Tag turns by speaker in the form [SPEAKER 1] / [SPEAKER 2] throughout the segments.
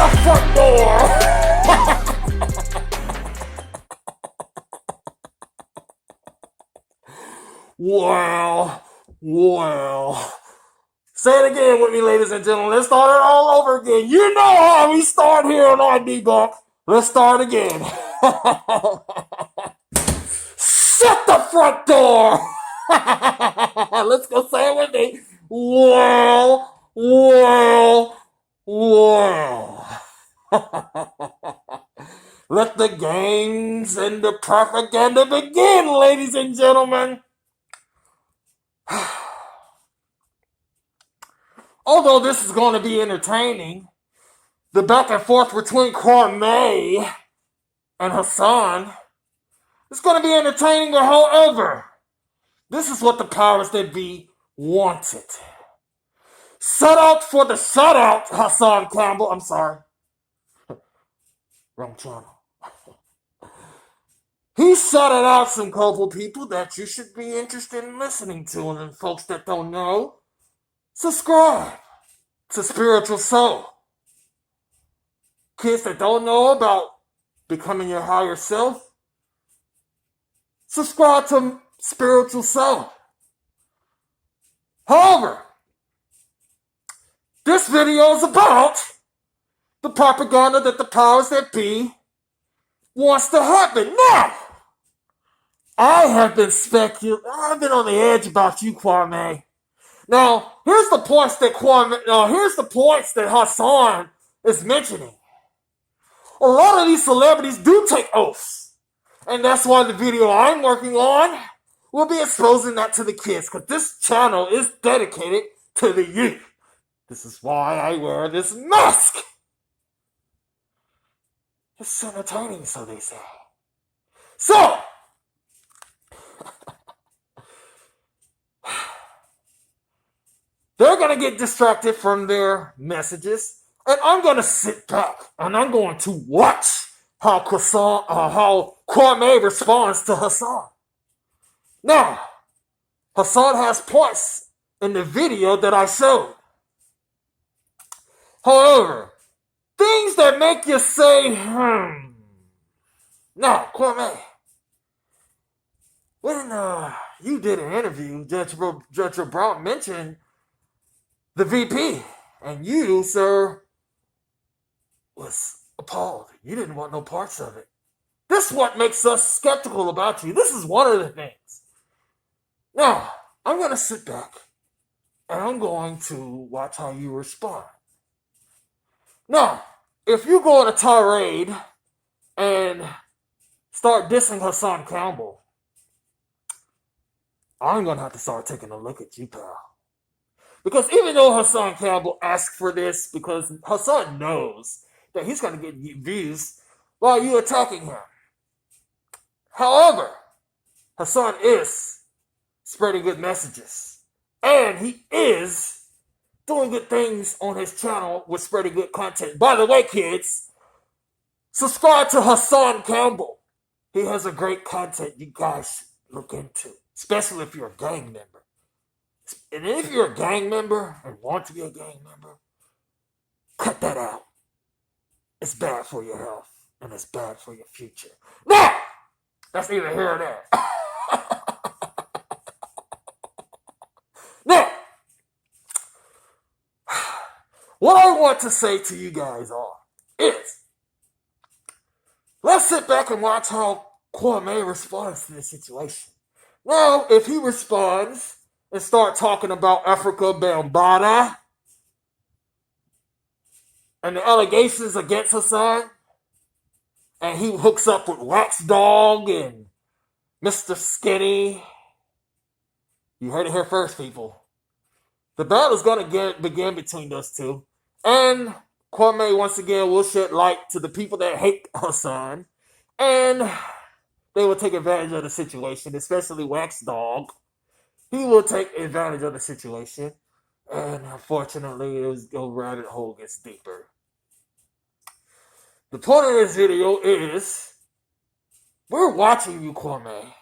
[SPEAKER 1] the front door! Well. Say it again with me, ladies and gentlemen. Let's start it all over again. You know how we start here on ID Buck. Let's start again. Shut the front door! Let's go say it with me. Well. Let the games and the propaganda begin, ladies and gentlemen. Although this is going to be entertaining, the back and forth between Kwame and Hassan is going to be entertaining. However, this is what the powers that be wanted. Shut out for the shutout, Hassan Campbell. I'm sorry. Wrong channel. He shouted out some couple people that you should be interested in listening to. And folks that don't know, subscribe to Spiritual Soul. Kids that don't know about becoming your higher self, subscribe to Spiritual Soul. However, this video is about the propaganda that the powers that be wants to happen. Now, I've been on the edge about you, Kwame. Now, here's the points that Hassan is mentioning. A lot of these celebrities do take oaths. And that's why the video I'm working on will be exposing that to the kids, because this channel is dedicated to the youth. This is why I wear this mask. It's entertaining, so they say. So, they're going to get distracted from their messages, and I'm going to sit back and I'm going to watch how Kwame responds to Hassan. Now, Hassan has points in the video that I showed. However, things that make you say, Now, Kwame, when you did an interview, Judge Brown mentioned the VP, and you, sir, was appalled. You didn't want no parts of it. This is what makes us skeptical about you. This is one of the things. Now, I'm going to sit back, and I'm going to watch how you respond. Now, if you go on a tirade and start dissing Hassan Campbell, I'm going to have to start taking a look at you, pal. Because even though Hassan Campbell asked for this, because Hassan knows that he's going to get views while you attacking him. However, Hassan is spreading good messages. And he is doing good things on his channel with spreading good content. By the way, kids, subscribe to Hassan Campbell. He has a great content you guys should look into, especially if you're a gang member. And if you're a gang member and want to be a gang member, cut that out. It's bad for your health and it's bad for your future. Now, that's neither here or there. Now, what I want to say to you guys all is, let's sit back and watch how Kwame responds to this situation. Now, if he responds and start talking about Africa Bambaataa and the allegations against Hassan, and he hooks up with Wax Dog and Mr. Skinny, you heard it here first, people. The battle's going to begin between those two. And Kwame, once again, will shed light to the people that hate Hassan. And they will take advantage of the situation, especially Wax Dog. He will take advantage of the situation. And unfortunately, the rabbit hole gets deeper. The point of this video is, we're watching you, Kwame.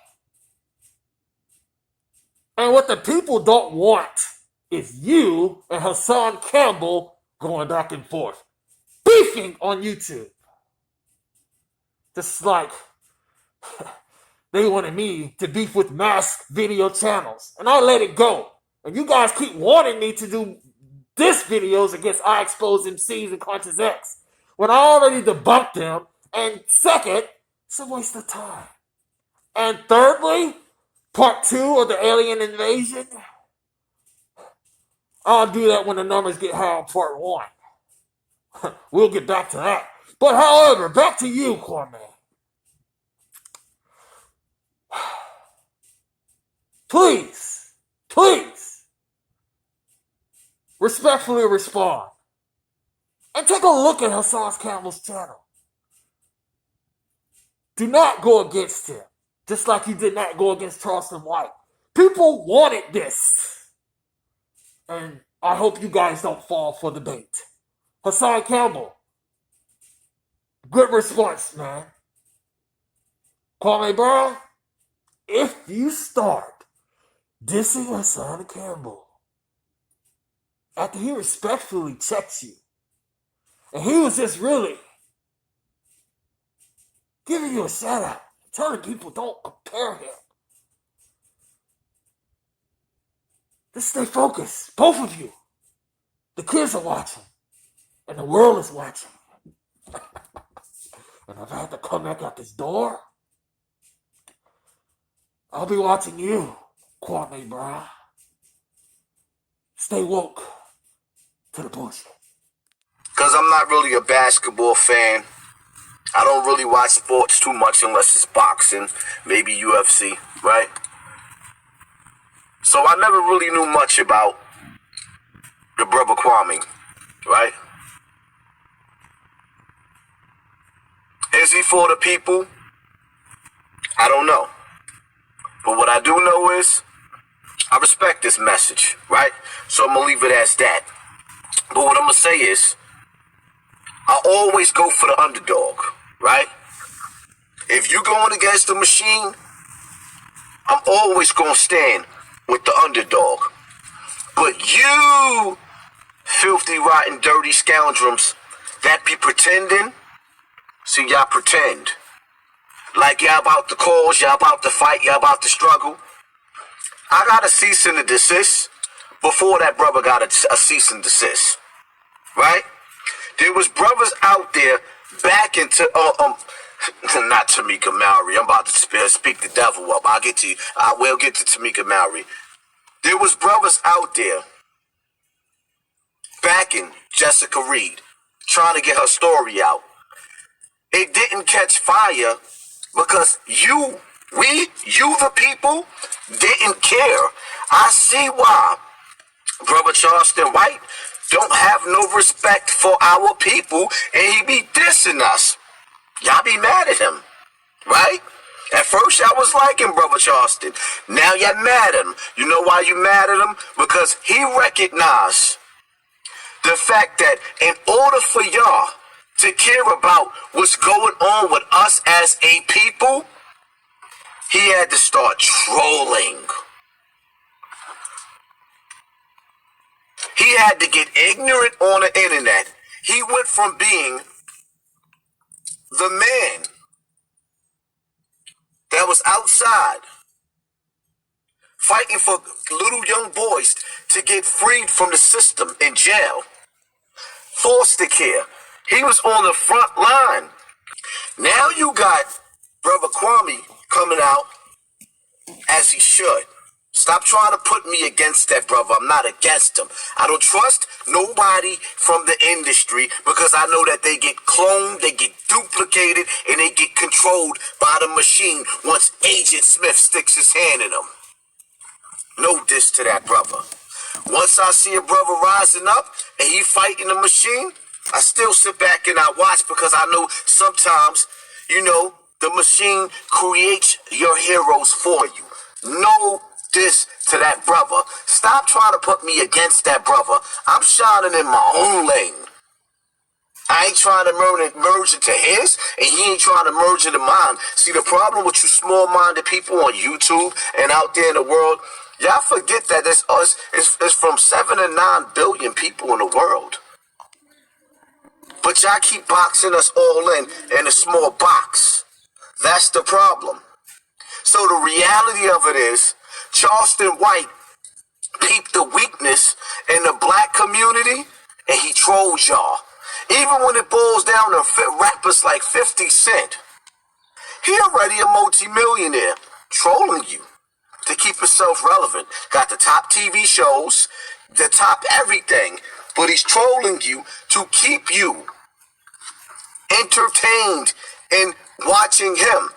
[SPEAKER 1] And what the people don't want is you and Hassan Campbell going back and forth. beefing on YouTube. Just like they wanted me to beef with mass video channels. And I let it go. And you guys keep wanting me to do diss videos against I Expose MCs and Conscious X when I already debunked them. And second, it's a waste of time. And thirdly, part 2 of the alien invasion, I'll do that when the numbers get high on part 1. We'll get back to that. But however, back to you, Kwame. Please, respectfully respond. And take a look at Hassan Campbell's channel. Do not go against him, just like you did not go against Charleston White. People wanted this. And I hope you guys don't fall for the bait. Hassan Campbell, good response, man. Kwame Brown, if you start dissing Hassan Campbell after he respectfully checks you, and he was just really giving you a shout out, telling people don't compare him. Just stay focused, both of you. The kids are watching, and the world is watching. And if I have to come back out this door, I'll be watching you, Kwame Brown. Stay woke to the bullshit.
[SPEAKER 2] Because I'm not really a basketball fan. I don't really watch sports too much unless it's boxing, maybe UFC, right? So I never really knew much about the brother Kwame, right? Is he for the people? I don't know. But what I do know is I respect this message, right? So I'm going to leave it as that. But what I'm going to say is I always go for the underdog, right? If you're going against the machine, I'm always going to stand with the underdog. But you filthy, rotten, dirty scoundrels that be pretending, see, y'all pretend. Like y'all about the cause, y'all about to fight, y'all about to struggle. I got a cease and a desist before that brother got a cease and desist, right? There was brothers out there back into, not Tamika Mallory. I'm about to speak the devil up. I will get to Tamika Mallory. There was brothers out there backing Jessica Reed, trying to get her story out. It didn't catch fire because you the people, didn't care. I see why Brother Charleston White don't have no respect for our people, and he be dissing us. Y'all be mad at him, right? At first, y'all was liking Brother Charleston. Now y'all mad at him. You know why you mad at him? Because he recognized the fact that in order for y'all to care about what's going on with us as a people, he had to start trolling. He had to get ignorant on the internet. He went from being the man that was outside fighting for little young boys to get freed from the system in jail, foster care. He was on the front line. Now you got Brother Kwame coming out as he should. Stop trying to put me against that brother. I'm not against him. I don't trust nobody from the industry because I know that they get cloned, they get duplicated, and they get controlled by the machine once Agent Smith sticks his hand in them. No diss to that brother. Once I see a brother rising up and he fighting the machine, I still sit back and I watch because I know sometimes, the machine creates your heroes for you. No diss to that brother. Stop trying to put me against that brother. I'm shining in my own lane. I ain't trying to merge into his, and he ain't trying to merge into mine. See, the problem with you small-minded people on YouTube and out there in the world, y'all forget that it's from 7 to 9 billion people in the world. But y'all keep boxing us all in a small box. That's the problem. So the reality of it is, Charleston White peeped the weakness in the black community and he trolls y'all. Even when it boils down to rappers like 50 Cent, he already a multi-millionaire trolling you to keep himself relevant. Got the top TV shows, the top everything, but he's trolling you to keep you entertained in watching him.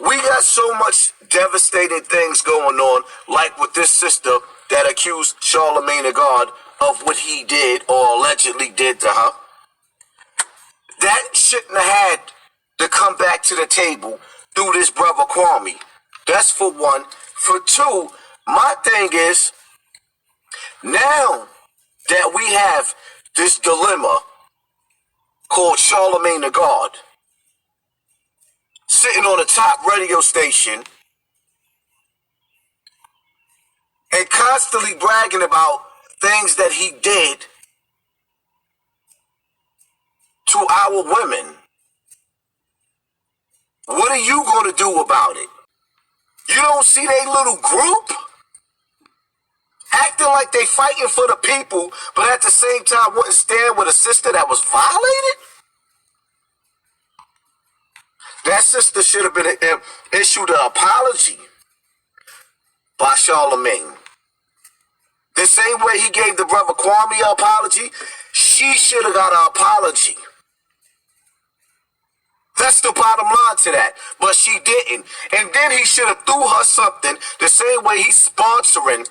[SPEAKER 2] We got so much devastating things going on, like with this sister that accused Charlamagne the God of what he did or allegedly did to her. That shouldn't have had to come back to the table through this brother Kwame. That's for one. For two, my thing is, now that we have this dilemma called Charlamagne the God, sitting on a top radio station and constantly bragging about things that he did to our women. What are you going to do about it? You don't see they little group acting like they fighting for the people, but at the same time wouldn't stand with a sister that was violated? That sister should have been issued an apology by Charlamagne. The same way he gave the brother Kwame an apology, she should have got an apology. That's the bottom line to that. But she didn't. And then he should have threw her something the same way he's sponsoring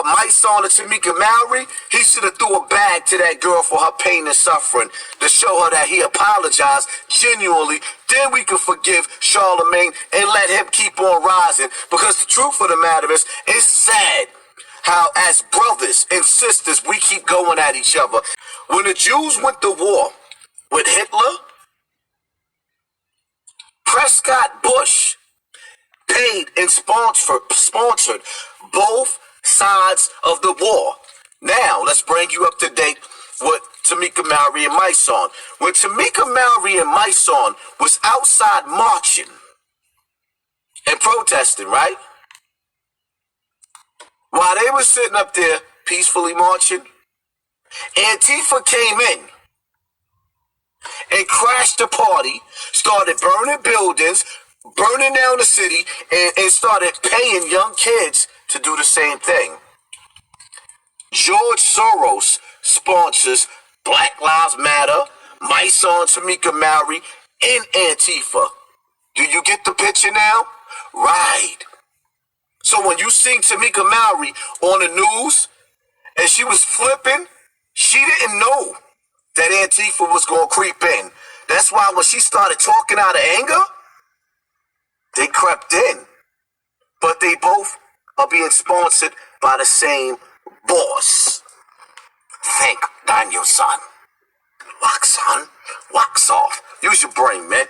[SPEAKER 2] my son and Tamika Mallory. He should have threw a bag to that girl for her pain and suffering to show her that he apologized genuinely. Then we can forgive Charlamagne and let him keep on rising. Because the truth of the matter is, it's sad how as brothers and sisters we keep going at each other. When the Jews went to war with Hitler, Prescott Bush paid and sponsored both sides of the war. Now, let's bring you up to date with Tamika Mallory and my son. When Tamika Mallory and my son was outside marching and protesting, right? While they were sitting up there peacefully marching, Antifa came in and crashed the party, started burning buildings, burning down the city, and started paying young kids to do the same thing. George Soros sponsors Black Lives Matter, my son Tamika Mallory, and Antifa. Do you get the picture now? Right. So when you see Tamika Mallory on the news and she was flipping, she didn't know that Antifa was going to creep in. That's why when she started talking out of anger, they crept in. But they both are being sponsored by the same boss. Think on your son. Wax on, wax off. Use your brain, man.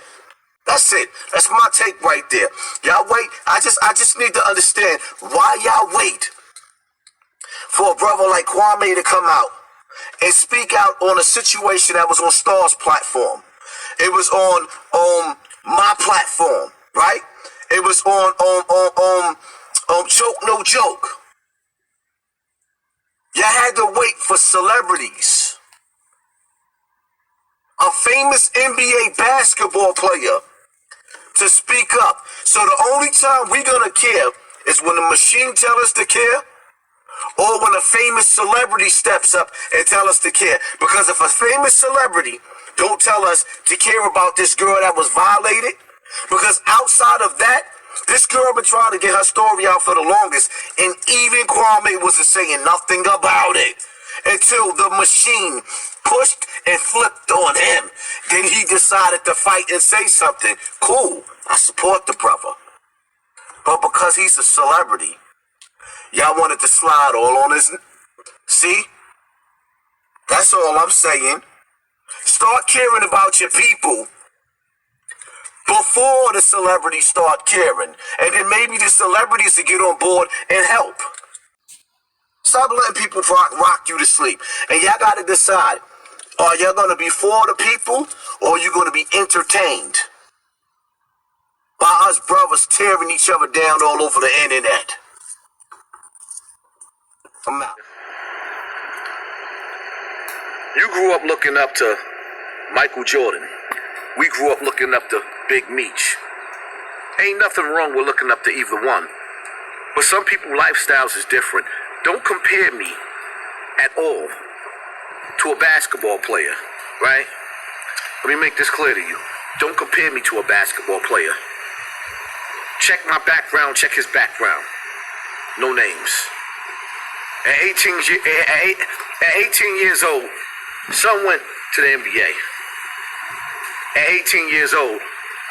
[SPEAKER 2] That's it. That's my take right there. Y'all wait. I just need to understand why y'all wait for a brother like Kwame to come out and speak out on a situation that was on Star's platform. It was on my platform, right? It was on Choke No Joke. You had to wait for celebrities. A famous NBA basketball player to speak up. So the only time we're gonna care is when the machine tells us to care, or when a famous celebrity steps up and tell us to care. Because if a famous celebrity don't tell us to care about this girl that was violated, because outside of that, this girl been trying to get her story out for the longest, and even Kwame wasn't saying nothing about it until the machine pushed and flipped on him. Then he decided to fight and say something. Cool, I support the brother. But because he's a celebrity, y'all wanted to slide all on his... See? That's all I'm saying. Start caring about your people before the celebrities start caring. And then maybe the celebrities will get on board and help. stop letting people rock you to sleep. And y'all got to decide, are y'all going to be for the people or are you going to be entertained by us brothers tearing each other down all over the internet? I'm out.
[SPEAKER 3] You grew up looking up to Michael Jordan. We grew up looking up to Big Meech. Ain't nothing wrong with looking up to either one. But some people's lifestyles is different. Don't compare me at all to a basketball player, right? Let me make this clear to you. Don't compare me to a basketball player. Check my background, check his background. No names. At 18 years old, son went to the NBA. At 18 years old,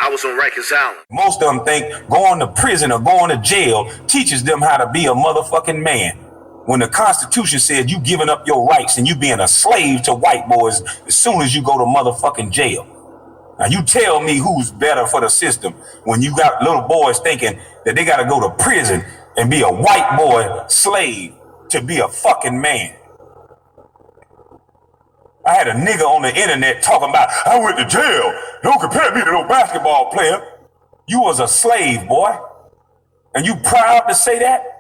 [SPEAKER 3] I was on Rikers Island.
[SPEAKER 4] Most of them think going to prison or going to jail teaches them how to be a motherfucking man. When the Constitution said you giving up your rights and you being a slave to white boys as soon as you go to motherfucking jail. Now you tell me who's better for the system when you got little boys thinking that they got to go to prison and be a white boy slave to be a fucking man. I had a nigga on the internet talking about, I went to jail. Don't compare me to no basketball player. You was a slave, boy. And you proud to say that?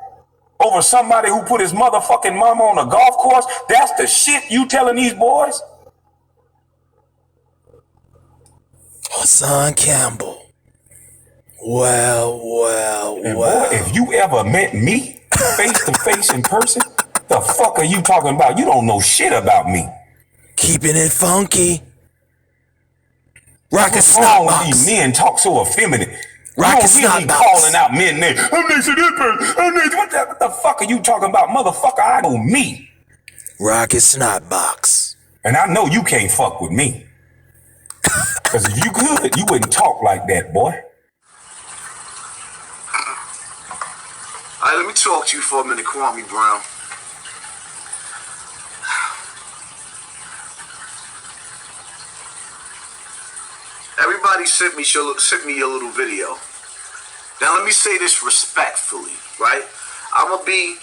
[SPEAKER 4] Over somebody who put his motherfucking mama on a golf course? That's the shit you telling these boys?
[SPEAKER 5] Hassan Campbell. Well.
[SPEAKER 4] Boy, if you ever met me face to face in person, the fuck are you talking about? You don't know shit about me.
[SPEAKER 5] Keeping it funky. Rocket
[SPEAKER 4] What's wrong with
[SPEAKER 5] Snotbox.
[SPEAKER 4] these men talk so effeminate?
[SPEAKER 5] Rocket
[SPEAKER 4] You don't hear me
[SPEAKER 5] Snotbox.
[SPEAKER 4] calling out men names. I'm next to this person. What the fuck are you talking about? Motherfucker, I know me.
[SPEAKER 5] Rocket Snotbox.
[SPEAKER 4] And I know you can't fuck with me. Because if you could, you wouldn't talk like that, boy.
[SPEAKER 2] All right, let me talk to you for a minute, Kwame Brown. Everybody sent me a little video. Now let me say this respectfully, right? I'm gonna be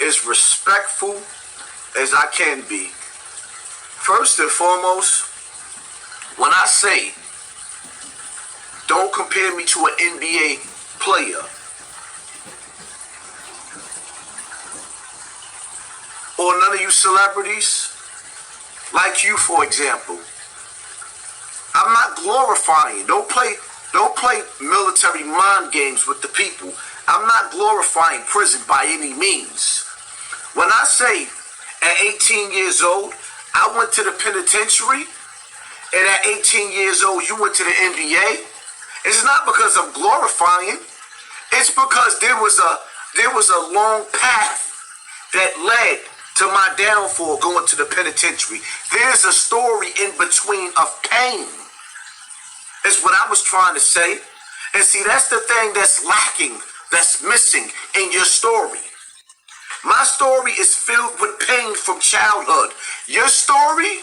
[SPEAKER 2] as respectful as I can be. First and foremost, when I say don't compare me to an NBA player or none of you celebrities, like you, for example, I'm not glorifying. Don't play military mind games with the people. I'm not glorifying prison by any means. When I say at 18 years old, I went to the penitentiary, and at 18 years old, you went to the NBA, it's not because I'm glorifying. It's because there was a long path that led to my downfall going to the penitentiary. There's a story in between of pain. Is what I was trying to say. And see, that's the thing that's lacking, that's missing in your story. My story is filled with pain from childhood. Your story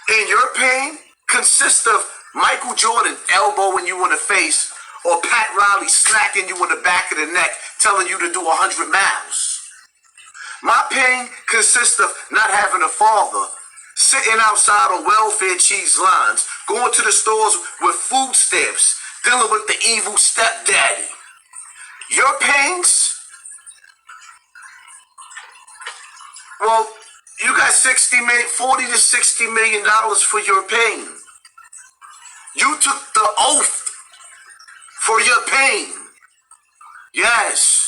[SPEAKER 2] and your pain consists of Michael Jordan elbowing you in the face or Pat Riley smacking you in the back of the neck telling you to do 100 miles. My pain consists of not having a father, sitting outside on welfare cheese lines, going to the stores with food stamps, dealing with the evil stepdaddy. Your pains? Well, you got $40 to $60 million for your pain. You took the oath for your pain. Yes.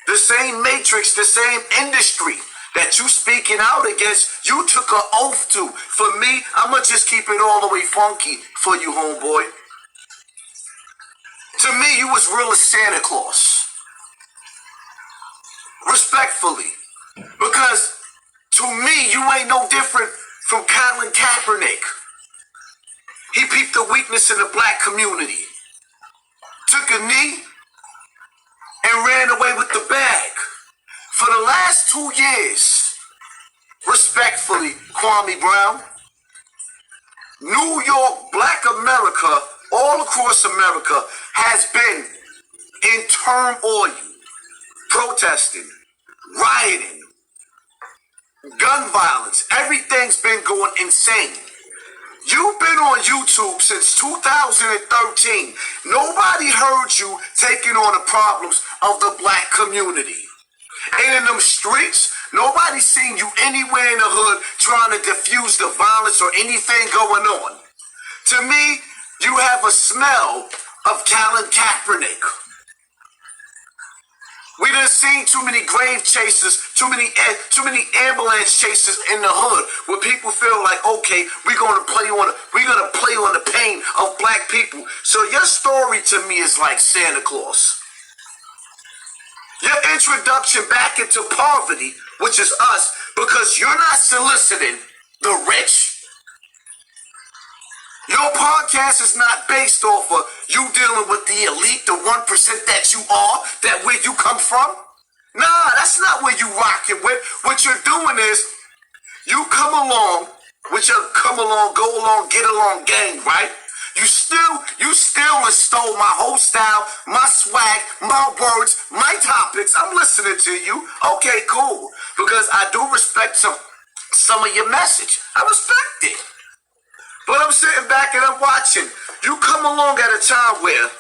[SPEAKER 2] The same matrix, the same industry that you speaking out against, you took an oath to. For me, I'ma just keep it all the way funky for you, homeboy. To me, you was real as Santa Claus. Respectfully. Because to me, you ain't no different from Colin Kaepernick. He peeped the weakness in the black community. Took a knee and ran away with the bag. For the last 2 years, respectfully, Kwame Brown, New York, Black America, all across America has been in turmoil. protesting, rioting, gun violence. Everything's been going insane. You've been on YouTube since 2013. Nobody heard you taking on the problems of the black community. And in them streets, nobody seen you anywhere in the hood trying to diffuse the violence or anything going on. To me, you have a smell of Colin Kaepernick. We done seen too many grave chasers, too many ambulance chasers in the hood, where people feel like, okay, we're gonna play on the pain of black people. So your story to me is like Santa Claus. Your introduction back into poverty, which is us, because you're not soliciting the rich. Your podcast is not based off of you dealing with the elite, the 1% that you are, that where you come from. Nah, that's not where you rocking with. What you're doing is you come along with your come along, go along, get along gang, right? You still stole my whole style, my swag, my words, my topics. I'm listening to you. Okay, cool. Because I do respect some of your message. I respect it. But I'm sitting back and I'm watching. You come along at a time where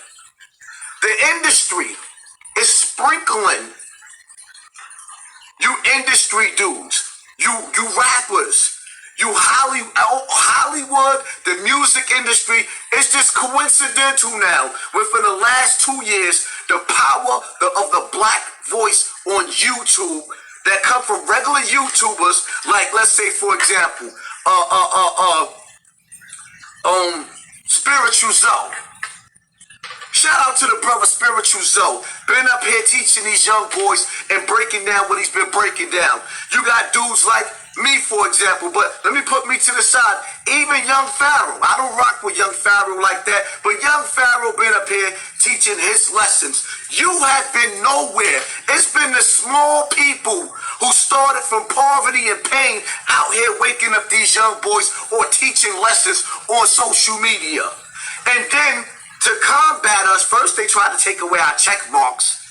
[SPEAKER 2] the industry is sprinkling you industry dudes, you rappers, you Hollywood, the music industry. It's just coincidental now. Within the last 2 years, the power of the black voice on YouTube that come from regular YouTubers, like let's say for example, Spiritual Zoe. Shout out to the brother Spiritual Zoe. Been up here teaching these young boys and breaking down what he's been breaking down. You got dudes like me, for example, but let me put me to the side. Even Young Pharaoh. I don't rock with Young Pharaoh like that, but Young Pharaoh been up here teaching his lessons. You have been nowhere. It's been the small people who started from poverty and pain out here waking up these young boys or teaching lessons on social media. And then to combat us, first they tried to take away our check marks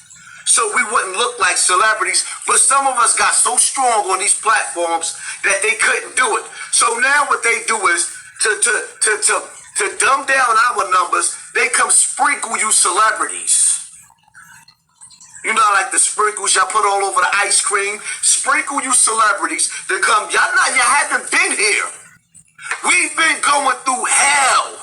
[SPEAKER 2] so we wouldn't look like celebrities, but some of us got so strong on these platforms that they couldn't do it. So now what they do is to dumb down our numbers, they come sprinkle you celebrities. You know, like the sprinkles y'all put all over the ice cream. Sprinkle you celebrities to come. You haven't been here. We've been going through hell.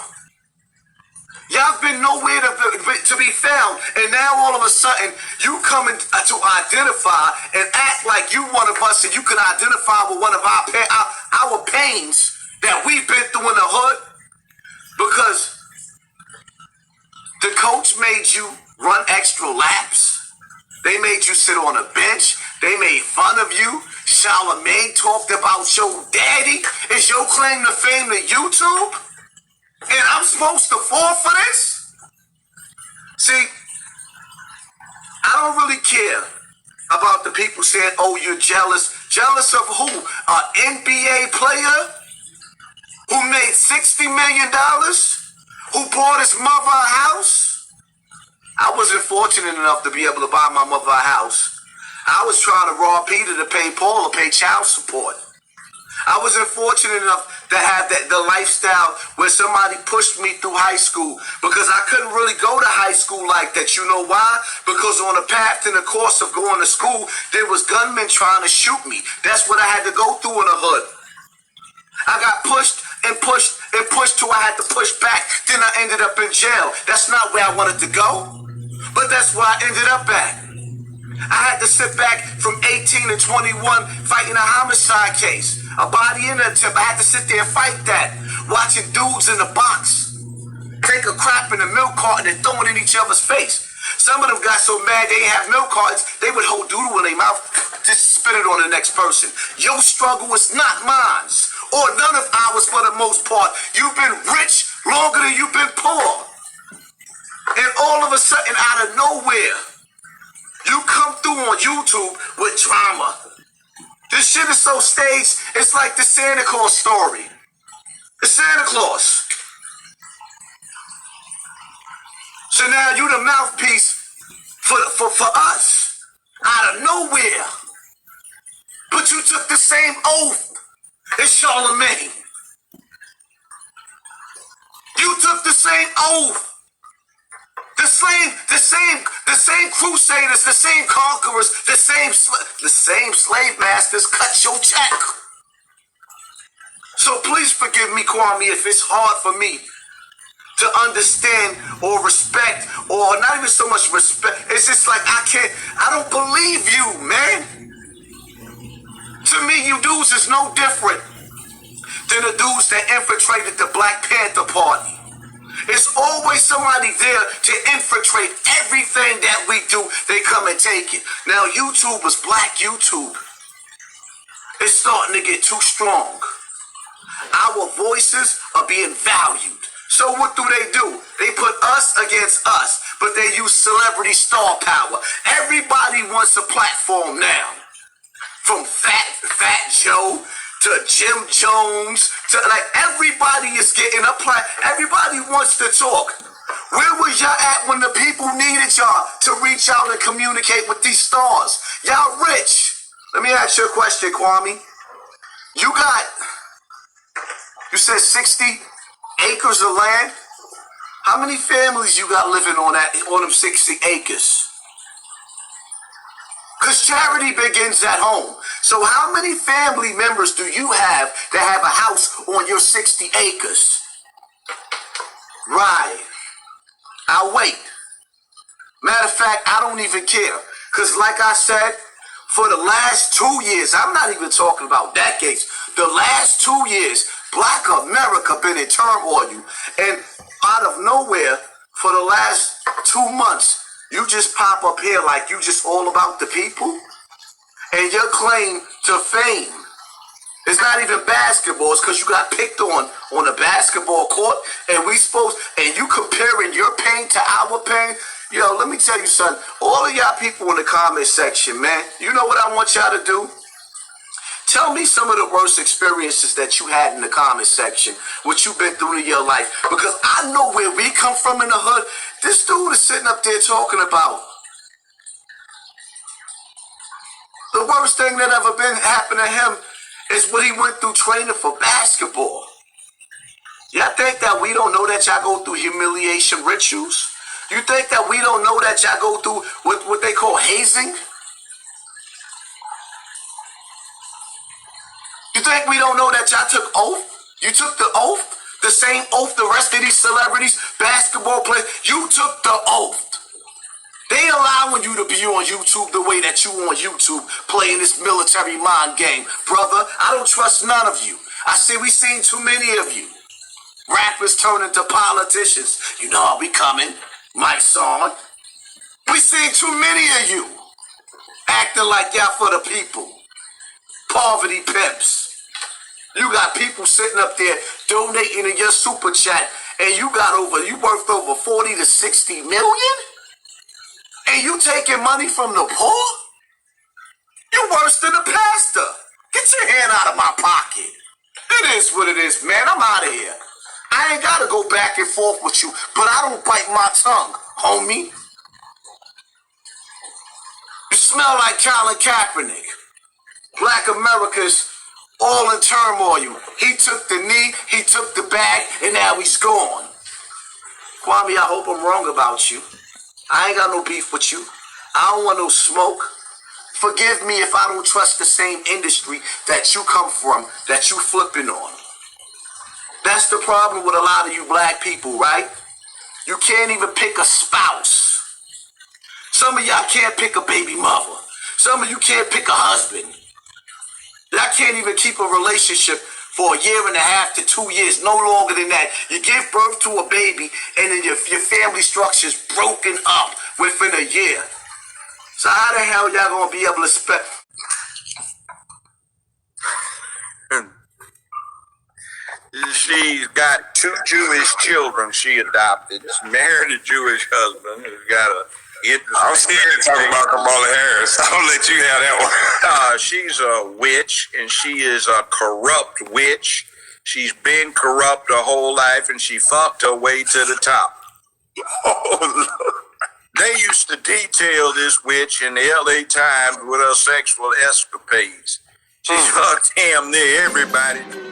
[SPEAKER 2] Y'all been nowhere to be found, and now all of a sudden you coming to identify and act like you one of us, and you can identify with one of our pains that we've been through in the hood, because the coach made you run extra laps. They made you sit on a bench. They made fun of you. Charlamagne talked about your daddy. Is your claim to fame to YouTube? And I'm supposed to fall for this? See, I don't really care about the people saying, oh, you're jealous. Jealous of who? An NBA player who made $60 million? Who bought his mother a house? I wasn't fortunate enough to be able to buy my mother a house. I was trying to rob Peter to pay Paul to pay child support. I wasn't fortunate enough to have the lifestyle where somebody pushed me through high school, because I couldn't really go to high school like that. You know why? Because on the path in the course of going to school, there was gunmen trying to shoot me. That's what I had to go through in the hood. I got pushed and pushed and pushed till I had to push back. Then I ended up in jail. That's not where I wanted to go, but that's where I ended up at. I had to sit back from 18 to 21 fighting a homicide case, a body in attempt. I had to sit there and fight that, watching dudes in the box take a crap in the milk carton and throw it in each other's face. Some of them got so mad they didn't have milk cartons, they would hold doodle in their mouth, just spit it on the next person. Your struggle is not mine, or none of ours for the most part. You've been rich longer than you've been poor. And all of a sudden, out of nowhere, you come through on YouTube with drama. This shit is so staged, it's like the Santa Claus story. It's Santa Claus. So now you the mouthpiece for us. I here. But you took the same oath as Charlemagne. You took the same oath. The same crusaders, the same conquerors, the same slave masters cut your check. So please forgive me, Kwame, if it's hard for me to understand or respect, or not even so much respect. It's just like I don't believe you, man. To me, you dudes is no different than the dudes that infiltrated the Black Panther Party. There's always somebody there to infiltrate everything that we do. They come and take it. Now, YouTube is Black YouTube. It's starting to get too strong. Our voices are being valued. So what do? They put us against us, but they use celebrity star power. Everybody wants a platform now. From Fat Joe to Jim Jones to everybody is getting a everybody wants to talk. Where was y'all at when the people needed y'all to reach out and communicate with these stars? Y'all rich. Let me ask you a question, Kwame. You said 60 acres of land? How many families you got living on them 60 acres? Because charity begins at home. So how many family members do you have that have a house on your 60 acres? Right. I'll wait. Matter of fact, I don't even care. Because like I said, for the last 2 years, I'm not even talking about decades, the last 2 years, Black America been in turmoil. And out of nowhere, for the last 2 months, you just pop up here like you just all about the people. And your claim to fame is not even basketball. It's because you got picked on a basketball court. And you comparing your pain to our pain. Yo, let me tell you something. All of y'all people in the comment section, man, you know what I want y'all to do? Tell me some of the worst experiences that you had in the comment section, what you've been through in your life. Because I know where we come from in the hood. This dude is sitting up there talking about the worst thing that ever happened to him is what he went through training for basketball. Y'all think that we don't know that y'all go through humiliation rituals? You think that we don't know that y'all go through what they call hazing? You think we don't know that y'all took oath? You took the oath? The same oath the rest of these celebrities, basketball players, you took the oath. They allowing you to be on YouTube the way that you on YouTube playing this military mind game. Brother, I don't trust none of you. We seen too many of you. Rappers turn into politicians. You know how we coming. Mike's on. We seen too many of you acting like y'all for the people. Poverty pimps. You got people sitting up there donating in your super chat, and you worth over 40 to 60 million? And you taking money from the poor? You worse than a pastor. Get your hand out of my pocket. It is what it is, man. I'm out of here. I ain't got to go back and forth with you, but I don't bite my tongue, homie. You smell like Colin Kaepernick. Black America's all in turmoil. He took the knee, he took the bag, and now he's gone. Kwame, I hope I'm wrong about you. I ain't got no beef with you. I don't want no smoke. Forgive me if I don't trust the same industry that you come from, that you flipping on. That's the problem with a lot of you black people, right? You can't even pick a spouse. Some of y'all can't pick a baby mother. Some of you can't pick a husband. Y'all can't even keep a relationship for a year and a half to 2 years, no longer than that. You give birth to a baby and then your family structure's broken up within a year. So how the hell y'all gonna be able to spend?
[SPEAKER 6] She's got 2 Jewish children she adopted. She's married a Jewish husband who's got a
[SPEAKER 7] I'm scared to talk about Kamala Harris. I'll let you have that one.
[SPEAKER 6] She's a witch, and she is a corrupt witch. She's been corrupt her whole life, and she fucked her way to the top.
[SPEAKER 7] Oh, Lord.
[SPEAKER 6] They used to detailed this witch in the LA Times with her sexual escapades. She fucked damn near everybody.